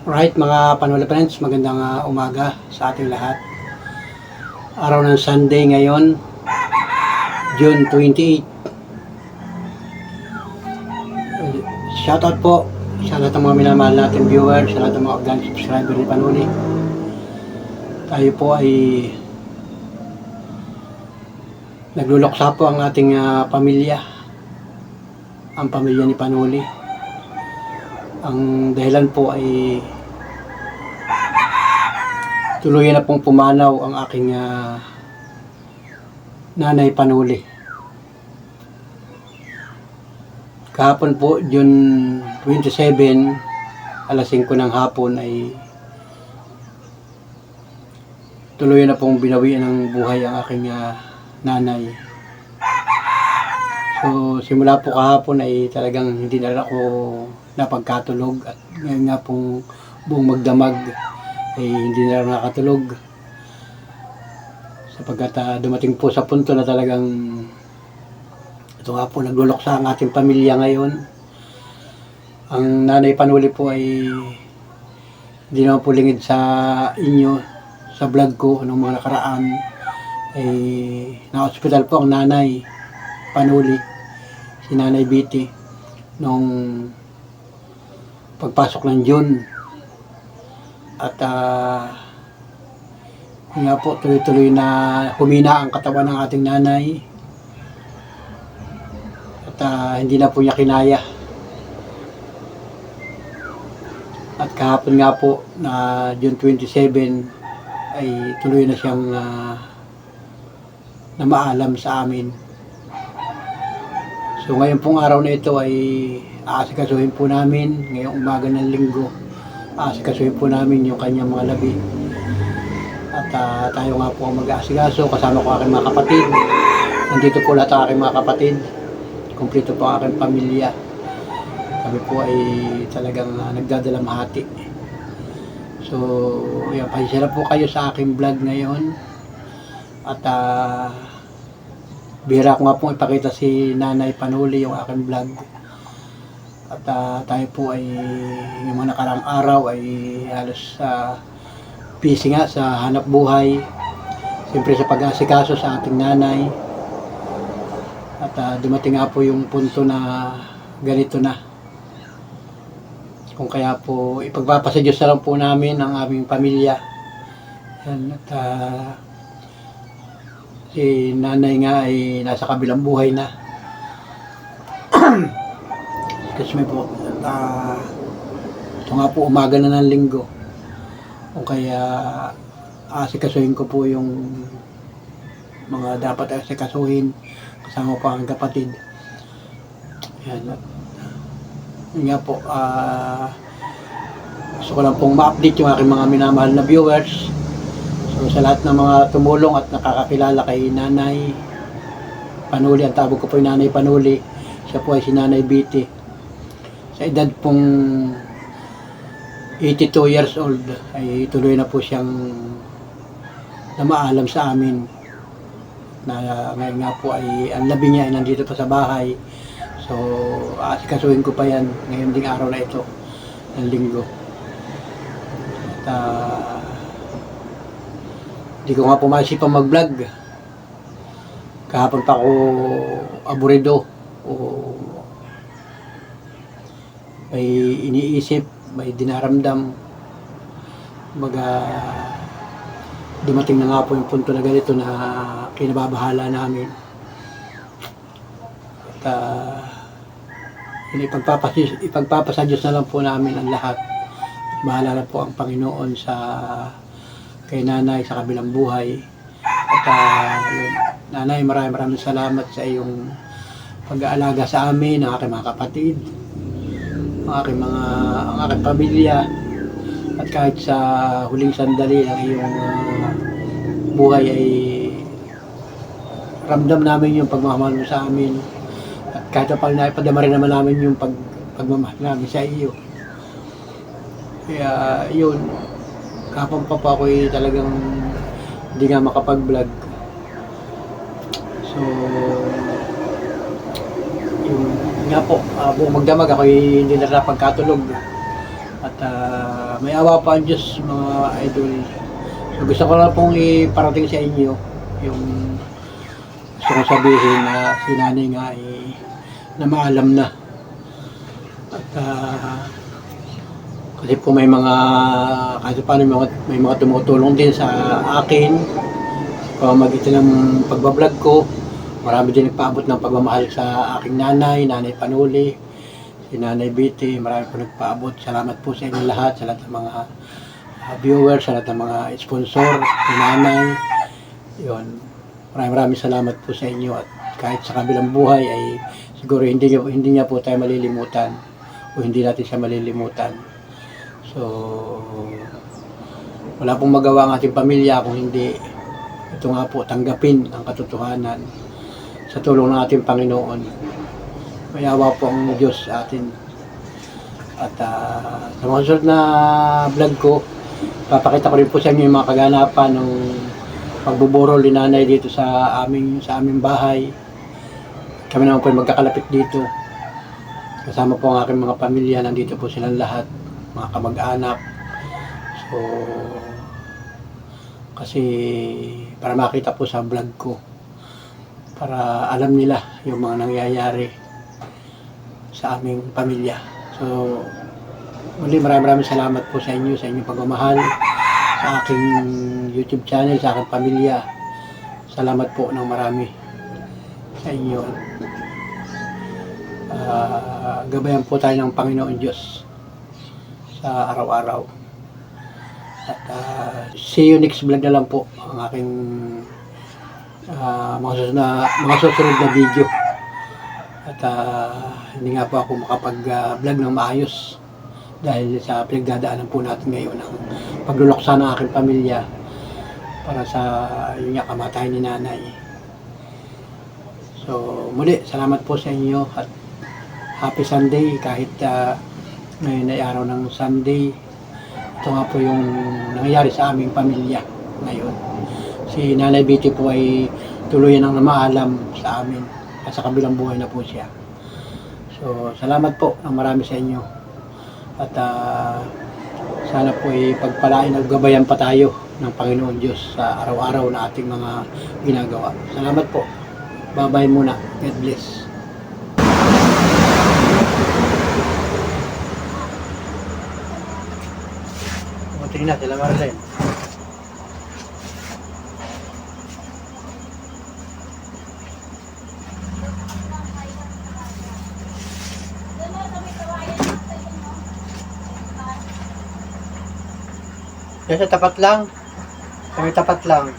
Right mga Panola Friends, magandang umaga sa ating lahat. Araw ng Sunday ngayon, June 28. Shoutout po sa lahat ng mga minamahal natin viewers, sa lahat ng mga organic subscriber ni Panuli. Tayo po ay nagluluksa po ang ating pamilya, ang pamilya ni Panuli. Ang dahilan po ay tuluyan na pong pumanaw ang aking nanay Panuli. Kahapon po, June 27, alas 5 ng hapon ay tuluyan na pong binawian ng buhay ang aking nanay. So, simula po kahapon ay talagang hindi na ako napagkatulog at ngayon nga pong buong magdamag ay hindi na nakatulog sapagkat dumating po sa punto na talagang ito nga po nagluluksa ang ating pamilya ngayon. Ang nanay Panuli po ay hindi naman po lingid sa inyo sa vlog ko anong mga nakaraan ay na-hospital po ang nanay Panuli, si Nanay Biti, nung pagpasok ng June. At nga po tuloy-tuloy na humina ang katawan ng ating nanay at hindi na po niya kinaya. At kahapon nga po na June 27 ay tuloy na siyang namaalam sa amin. So ngayon pong araw na ito ay aasikasuhin po namin ngayong umaga ng linggo. Aasikasuhin po namin yung kanyang mga labi. At tayo nga po ang mag-aasikaso kasama ko aking mga kapatid. Nandito po lahat ang aking mga kapatid. Kompleto po ang aking pamilya. Kami po ay talagang nagdadalamhati. So, yan, pasensya na po kayo sa aking vlog ngayon. At bihira ko nga pong ipakita si Nanay Panuli yung aking vlog. At tayo po ay yung mga nakarang araw ay halos busy nga sa hanap buhay. Siyempre sa pag-aasikaso sa ating nanay. At dumating nga po yung punto na ganito na. Kung kaya po ipagpapasa-Diyos na lang po namin ang aming pamilya. Yan, at si nanay nga ay nasa kabilang buhay na. Excuse me po. Ito nga po umaga na ng linggo. Kung kaya asikasuhin ko po yung mga dapat asikasuhin kasama po ang kapatid. Yan. Yun nga po. Gusto ko lang pong ma-update yung aking mga minamahal na viewers. So sa lahat ng mga tumulong at nakakakilala kay Nanay Panuli, ang tawag ko po yung Nanay Panuli, siya po ay si Nanay Biti. Sa edad pong 82 years old ay tuloy na po siyang namaalam sa amin. Na ngayon nga po ay ang labi niya ay nandito pa sa bahay. So asikasuhin ko pa yan ngayon ding araw na ito ng linggo. At hindi ko nga pumasipang mag-vlog. Kahapon pa ako aburido o may iniisip, may dinaramdam. Dumating na nga po yung punto na ganito na kinababahala namin. At ipagpapasa Diyos na lang po namin ang lahat. At bahala na po ang Panginoon sa kay Nanay sa kabilang buhay. At Nanay, maraming salamat sa iyong pag-aalaga sa amin, ang aking mga kapatid, ang aking pamilya, at kahit sa huling sandali ng iyong buhay ay ramdam namin yung pagmamahal mo sa amin. At kahit pa na ipadama rin naman namin yung pagmamahal namin sa iyo. Kaya yun, kapag pa ako ay talagang hindi nga makapag-vlog. So, yung nga po, buong magdamag ako hindi na napagkatulog. At may awa pa ang Diyos, mga idol. So, gusto ko lang pong iparating sa inyo yung gusto kong sabihin na si nanay nga na maalam na. At kasi po may mga kahit paano may mga tumutulong din sa akin sa pamamagitan ng pagbablog ko. Marami din nagpaabot ng pagmamahal sa aking nanay, Nanay Panuli, si Nanay Biti. Marami po nagpaabot. Salamat po sa inyo lahat, sa lahat ng mga viewers, sa lahat ng mga sponsor, ni nanay. Yun. Maraming salamat po sa inyo at kahit sa kabilang buhay ay siguro hindi niya po tayo malilimutan o hindi natin siya malilimutan. So, wala pong magawa ang ating pamilya kung hindi ito nga po tanggapin ang katotohanan sa tulong ng ating Panginoon. May awa po ang Diyos sa atin. At sa mga susunod na vlog ko, papakita ko rin po sa inyo yung mga kaganapan ng pagbuburol ni nanay dito sa aming bahay. Kami naman po magkakalapit dito. Kasama po ang aking mga pamilya, nandito po silang lahat, mga kamag-anak. So, kasi para makita po sa vlog ko, para alam nila yung mga nangyayari sa aming pamilya. So, muli maraming salamat po sa inyo, sa inyong pagmamahal, sa aking YouTube channel, sa aking pamilya. Salamat po ng marami sa inyo. Gabayan po tayo ng Panginoon Diyos sa araw-araw. At see you next vlog na lang po ang aking mga susunod na video. At hindi nga po ako makapag-vlog ng maayos dahil sa pinagdadaanan po natin ngayon ang pagluluksa ng aking pamilya para sa yun nga kamatayan ni nanay. So muli, salamat po sa inyo at happy Sunday kahit ngayon ay araw ng Sunday. Ito nga po yung nangyayari sa aming pamilya ngayon. Si Nanay Biti po ay tuluyan ang namaalam sa amin at sa kabilang buhay na po siya. So salamat po ng marami sa inyo at sana po ay pagpalain at gabayan pa tayo ng Panginoon Diyos sa araw-araw na ating mga ginagawa. Salamat po. Bye-bye muna. God bless. Tingnan sila Marlene. Sa tapat lang. Kami tapat lang.